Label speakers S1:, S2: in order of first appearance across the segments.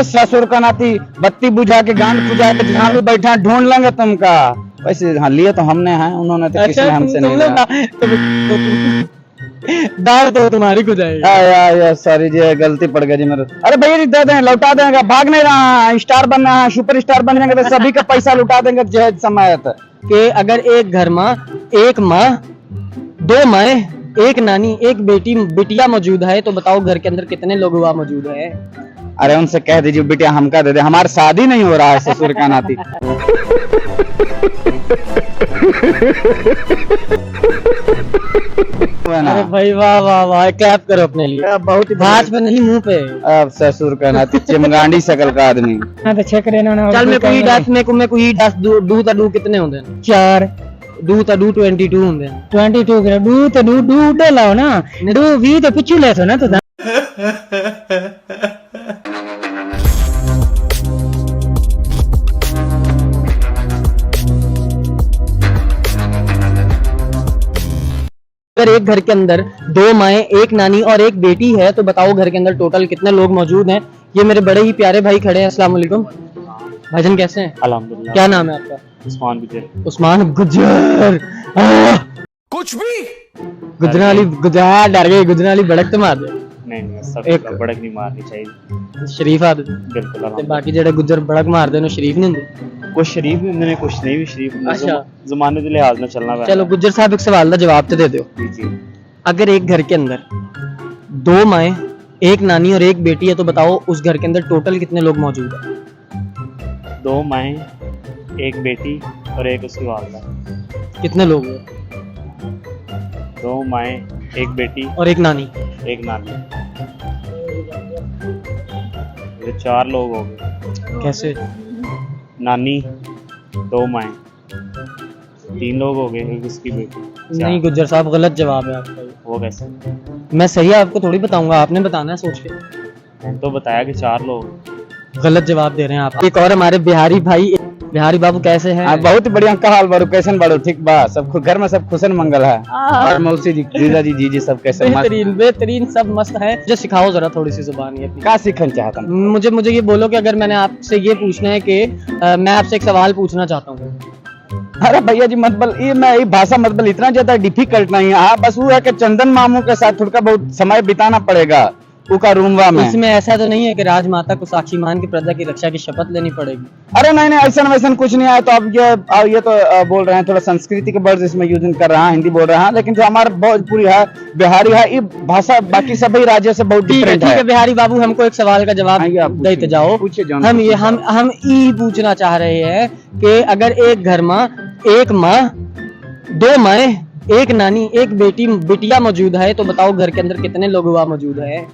S1: ससुर का नाती बत्ती बुझा के गांड बुझा के जहाँ भी बैठा ढूंढ लेंगे तुमका। वैसे हाँ लिए तो हमने हैं, उन्होंने तो किसी ने हमसे नहीं लिया।
S2: दाल तो तुम्हारी को जाएगी।
S1: यार सॉरी जी, गलती पड़ गई जी मेरे। अरे भैया जी दे दें, लौटा देंगे, भाग नहीं रहा है, स्टार बनना है, सुपर स्टार बन जाएंगे तो सभी का पैसा लुटा देंगे जहज समय तक।
S2: कि अगर एक घर में एक माँ, दो माए, एक नानी, एक बेटी बिटिया मौजूद है तो बताओ घर के अंदर कितने लोग हुआ मौजूद है?
S1: अरे उनसे कह दीजिए बिटिया हमका दे दे, हमारी शादी नहीं हो रहा है ससुर का नाती।
S2: अरे भाई वाह वाह वाह, क्लैप करो अपने लिए।
S1: बहुत ही
S2: हाथ पे नहीं मुंह पे।
S1: अब ससुर का नाती चिमगांडी शकल का आदमी।
S2: तो चेक रहना। चल मैं कोई डास में कोई डास डू ता डू कितने होंगे? 4 डू ता डू 22 होंगे। 22 के डू ता डू डे लाओ ना, डू 20 तो पिछू ले तो ना तो। अगर एक घर के अंदर दो माएँ, एक नानी और एक बेटी है तो बताओ घर के अंदर टोटल कितने लोग मौजूद हैं? ये मेरे बड़े ही प्यारे भाई खड़े हैं। अस्सलाम वालेकुम भाईजान, कैसे हैं?
S3: अल्हम्दुलिल्लाह।
S2: क्या नाम है आपका?
S3: उस्मान गुजर।
S2: उस्मान गुजर।
S3: कुछ भी
S2: गुजराली गुजरात डर गए, गुजराली बड़क तो मार दे।
S3: नहीं सब
S2: एक
S3: बड़क नहीं मारनी चाहिए।
S2: शरीफ आदत
S3: बिल्कुल
S2: ते बाकी जेड़े गुजर बड़क मारदे ने शरीफ नहीं हुंदे।
S3: कुछ शरीफ भी होंगे ने, कुछ नहीं भी शरीफ होंगे।
S2: अच्छा।
S3: जमाने के लिहाज में चलना है।
S2: चलो गुजर साहब एक सवाल का जवाब तो दे दो।
S3: जी।
S2: अगर एक घर के अंदर दो माएँ, एक नानी और एक बेटी है तो बताओ उस घर के अंदर टोटल कितने लोग मौजूद है?
S3: 2 माएँ, एक बेटी और एक उसकी वालिदा।
S2: कितने लोग हैं?
S3: 2 माएँ, एक बेटी
S2: और एक नानी।
S3: एक नानी, ये 4 लोग हो गए।
S2: कैसे?
S3: नानी, 2 माएँ, 3 लोग हो गए, एक उसकी बेटी।
S2: नहीं गुज्जर साहब गलत जवाब है आपका।
S3: वो कैसे?
S2: मैं सही आपको थोड़ी बताऊंगा, आपने बताना है सोच के।
S3: मैंने तो बताया कि 4 लोग।
S2: गलत जवाब दे रहे हैं आप। एक और हमारे बिहारी भाई, बिहारी बाबू कैसे हैं?
S1: बहुत बढ़िया, का हाल बारू, कैसन बारू? ठीक बा, सब घर में सब खुशन मंगल है। और मौसी जी, जीजा जी, जीजी सब कैसे?
S2: बेहतरीन बेहतरीन, सब मस्त है। मुझे सिखाओ जरा थोड़ी सी जुबान ये अपनी।
S1: क्या सीखना चाहता हूँ?
S2: मुझे ये बोलो कि अगर मैंने आपसे ये पूछना है कि मैं आपसे एक सवाल पूछना चाहता हूँ।
S1: अरे भैया जी मत बल, ये मैं ये भाषा मत बल, इतना ज्यादा डिफिकल्ट नहीं है। हाँ बस वो है कि चंदन मामू के साथ थोड़ा बहुत समय बिताना पड़ेगा उका रूमवा में।
S2: इसमें ऐसा तो नहीं है कि राजमाता को साक्षी मान के प्रजा की रक्षा की शपथ लेनी पड़ेगी?
S1: अरे नहीं ऐसा वैसा कुछ नहीं आया। तो अब ये तो बोल रहे हैं थोड़ा संस्कृति के वर्ड इसमें यूज कर रहा है, हिंदी बोल रहा है, लेकिन जो हमारा भोजपुरी है, बिहारी है, ये भाषा बाकी सभी राज्यों से बहुत डिफरेंट है।
S2: ठीक है बिहारी बाबू, हमको एक सवाल का जवाब देते जाओ। हम ये पूछना चाह रहे हैं कि अगर एक घर में एक माँ, दो माए, एक नानी, एक बेटी बिटिया मौजूद है तो बताओ घर के अंदर कितने लोग हुआ मौजूद है?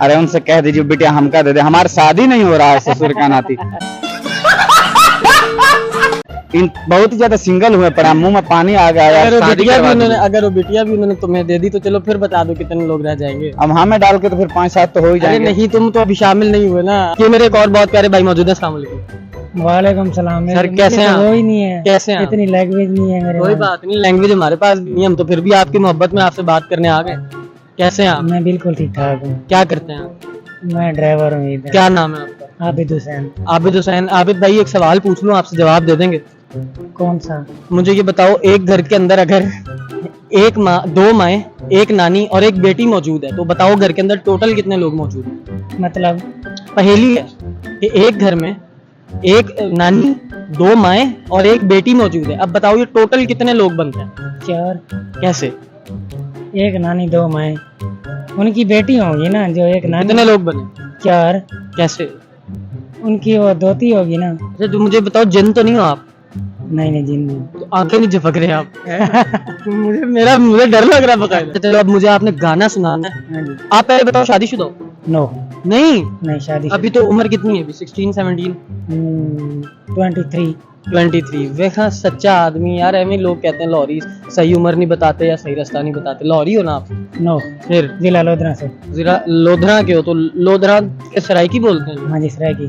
S1: अरे उनसे कह दीजिए बिटिया हमका दे दे, हमारी शादी नहीं हो रहा है ससुर का नाती। इन बहुत ही ज्यादा सिंगल हुए पर मुंह में पानी आ गया।
S2: अगर वो बिटिया भी उन्होंने तुम्हें दे दी तो चलो फिर बता दो कितने लोग रह जाएंगे।
S1: अब हमें डाल के तो फिर 5-7 तो हो ही जाएंगे।
S2: नहीं तुम तो अभी शामिल नहीं हुए ना। ये मेरे एक और बहुत प्यारे भाई मौजूद है। अस्सलाम वालेकुम।
S4: वालेकुम सलाम।
S2: सर कैसे हैं?
S4: वो ही नहीं है,
S2: कैसे हैं?
S4: इतनी लैंग्वेज नहीं है मेरे।
S2: कोई बात नहीं, लैंग्वेज हमारे पास भी नहीं, हम तो फिर भी आपकी मोहब्बत में आपसे बात करने आ गए। कैसे हैं आप?
S4: मैं बिल्कुल ठीक ठाक हूँ।
S2: क्या करते हैं आप?
S4: मैं ड्राइवर हूँ इधर।
S2: क्या नाम है आपका?
S4: आबिद हुसैन।
S2: आबिद हुसैन। आबिद भाई एक सवाल पूछ लूं आपसे, जवाब दे देंगे?
S4: कौन सा?
S2: मुझे ये बताओ, एक घर के अंदर अगर एक माँ, दो माएँ, एक नानी और एक बेटी मौजूद है तो बताओ घर के अंदर टोटल कितने लोग मौजूद हैं?
S4: मतलब
S2: पहेली है कि एक घर में एक नानी, दो माएँ और एक बेटी मौजूद है। अब बताओ ये टोटल कितने लोग बनते हैं?
S4: 4।
S2: कैसे?
S4: एक नानी, 2 माएँ, उनकी बेटी होगी ना जो एक नानी।
S2: कितने लोग बने?
S4: 4।
S2: कैसे?
S4: उनकी वो दोती होगी ना।
S2: अच्छा तो मुझे बताओ, जिन तो नहीं हो आप?
S4: नहीं जिन नहीं।
S2: तो आंखें नहीं झपक रहे आप। मुझे डर लग रहा है बताए। चलो अब मुझे आपने गाना सुनाना है। आप पहले बताओ, शादीशुदा हो?
S4: नो
S2: नहीं
S4: शादी।
S2: अभी तो उम्र कितनी है? 16, 17, 23। देखा सच्चा आदमी यार। एवं लोग कहते हैं लाहौरी सही उम्र नहीं बताते या सही रास्ता नहीं बताते। लाहौरी हो ना आप?
S4: नो।
S2: फिर
S4: जिला लोधरा से।
S2: जिला लोधरा के हो तो लोधरा के सराय की बोलते हैं?
S4: हाँ जी सराय की।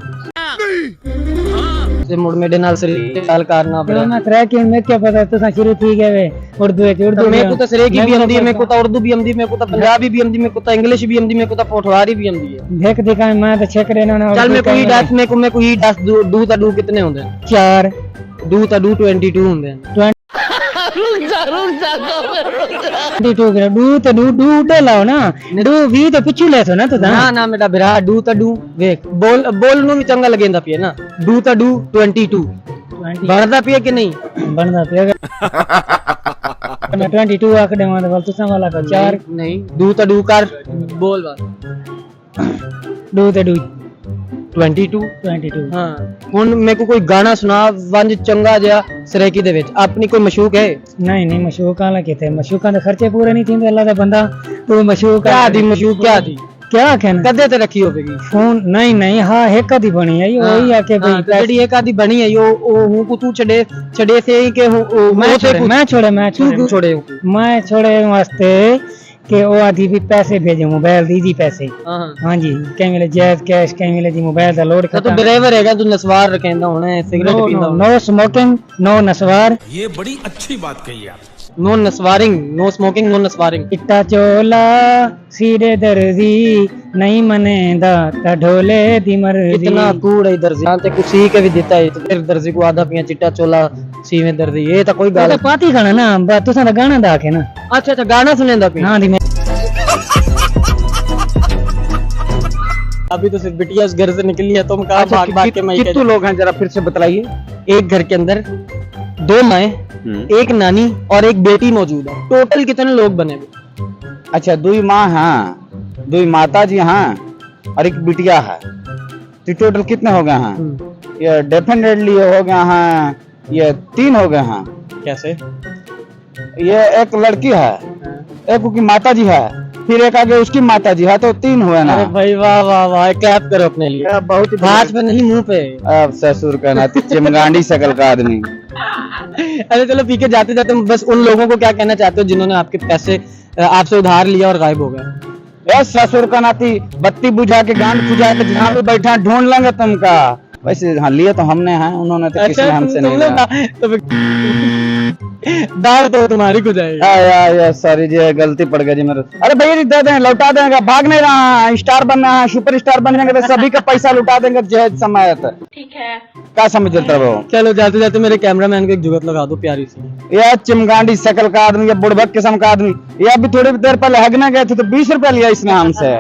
S2: से मुड़ मेरे नाल सरीके गल करना
S4: तो
S2: पड़ा
S4: मैं तरह कि मैं क्या पता तुसा शुरू थी गए वे उर्दू है उर्दू
S2: मेरे को तो सरीकी भी आंदी है मेरे को तो उर्दू भी आंदी मेरे को तो पंजाबी भी आंदी मेरे को तो इंग्लिश भी आंदी मेरे को तो पोठवारी भी आंदी है
S4: देख दिखा मैं तो चेक रहना ना
S2: चल मेरे को ही दस मेरे को ही 10 दू ता डू कितने होंदे हैं
S4: 4
S2: दू ता डू 22 होंदे हैं
S4: 22 ग्राम डू तो डू डे लाओ ना डू 20 तो पिछू ले सो ना तो
S2: ना ना मेरा बिरा डू ता डू देख बोल नु भी चंगा लगेंदा पिए ना डू ता डू 22 बनदा पिए कि नहीं
S4: बनदा पिए मैं 22 आकड़े मां तो तुसा वाला का 4
S2: नहीं डू ता डू कर बोल बात
S4: डू तो डू
S2: 22
S4: 22
S2: हाँ हुन मेरे को कोई गाना सुना वंज चंगा जिहा सरेकी दे विच अपनी कोई मशूक है
S4: नहीं नहीं मशूका ला किथे मशूका दे खर्चे पूरे नहीं थींदे अल्लाह दा बंदा तू मशूक
S2: क्या दी मशूक क्या दी
S4: क्या कहना
S2: कदे ते रखी होवेगी
S4: फोन नहीं नहीं हाँ एक आधी बनी है ये वही आके
S2: हाँ,
S4: भाई
S2: तो जेडी एक आधी बनी है यो हूं को तू छड़े से ही के
S4: मैं छोड़े मैं छोड़े वास्ते कि वो आधी भी पैसे भेजे मोबाइल दीजी पैसे हाँ जी कहीं मिले जैज कैश कहीं मिले जी मोबाइल का लोड
S2: तो ड्राइवर हैगा तू नसवार रखेंदा होना सिगरेट पींदा
S4: नो स्मोकिंग नो नसवार
S5: ये बड़ी अच्छी बात कही आप
S2: नो नसवारिंग नो स्मोकिंग नो नसवारिंग
S4: इट्टा चोला सीधे दर्जी नहीं मनेदा ता ढोले दी मर्जी
S2: इतना कूड़ है दर्जी यहां ते कुछ सी के भी देता है तो फिर दर्जी को आधा पिया चिट्टा चोला सीवे दर्जी ये तो कोई गाल
S4: पाती गाना ना तुसा दा गाना दा के ना
S2: अच्छा अच्छा गाना सुनेंदा पिया
S4: हां दी
S2: अभी तो सिर्फ बिटिया उस घर से निकली है तुम कहां भाग भाग के मैं
S1: कितने लोग हैं जरा फिर से बताइए
S2: एक घर के अंदर 2 माएं एक नानी और एक बेटी मौजूद है टोटल कितने लोग बने हुए
S1: अच्छा 2 माँ हैं 2 माता जी हैं और एक बिटिया है तो टोटल कितने हो गए हैं ये डेफिनेटली हो गए हैं ये 3 हो गए हैं
S2: कैसे
S1: ये एक लड़की है एक उसकी माता जी है फिर एक आगे उसकी माता जी है तो 3 हुए ना
S2: अरे भाई वाह वाह वाह क्लैप करो अपने लिए
S1: बहुत
S2: हाथ पे नहीं मुंह पे
S1: अब ससुर का नाती चिमगांडी शकल का आदमी
S2: अरे चलो पी के जाते जाते बस उन लोगों को क्या कहना चाहते हो जिन्होंने आपके पैसे आपसे उधार लिया और गायब हो गए
S1: ए ससुर का नाती बत्ती बुझा के गांड बुझा के जहाँ पे बैठा ढूंढ लेंगे तुमका वैसे हाँ लिए तो हमने हैं उन्होंने तो किसी ने हमसे नहीं लिया
S2: तो दाल तो तुम्हारी को जाएगी
S1: सॉरी जी गलती पड़ गई जी मेरे अरे भैया दे दें लौटा देंगे भाग नहीं रहा है स्टार बनना है सुपर स्टार बन जाएंगे तो सभी का पैसा लुटा देंगे जहेज समय ठीक है क्या समझ रहे हो
S2: चलो जाते जाते मेरे कैमरामैन को एक जुगत लगा दो प्यारी सी
S1: यह चिमगांडी शकल का आदमी या बुढ़भक किस्म का आदमी ये अभी थोड़ी देर पहले हगने गए थे तो 20 रुपया लिया इसने हमसे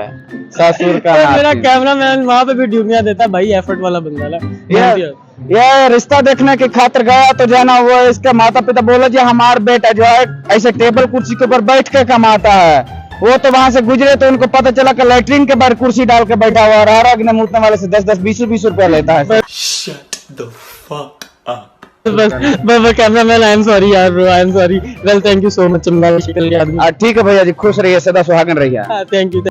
S1: ससुर का
S2: मेरा कैमरामैन वहां पे भी ड्यूटियां देता भाई एफर्ट वाला बंदा है
S1: ये रिश्ता देखने की खातिर गया तो जो है ना वो इसके माता पिता बोले जी हमारा बेटा जो है ऐसे टेबल कुर्सी के ऊपर बैठ के कमाता है वो तो वहां से गुजरे तो उनको पता चला कि लैट्रिन के बाहर कुर्सी डाल के बैठा हुआ और अग्नि मूतने वाले से 10-20 रुपया लेता है
S2: बस कैमरामैन आई एम सॉरी यार bro I am sorry well thank you so much चिमगांडी शक्ल के आदमी
S1: ठीक है भैया जी खुश रहिए सदा सुहागन रहिए
S2: थैंक यू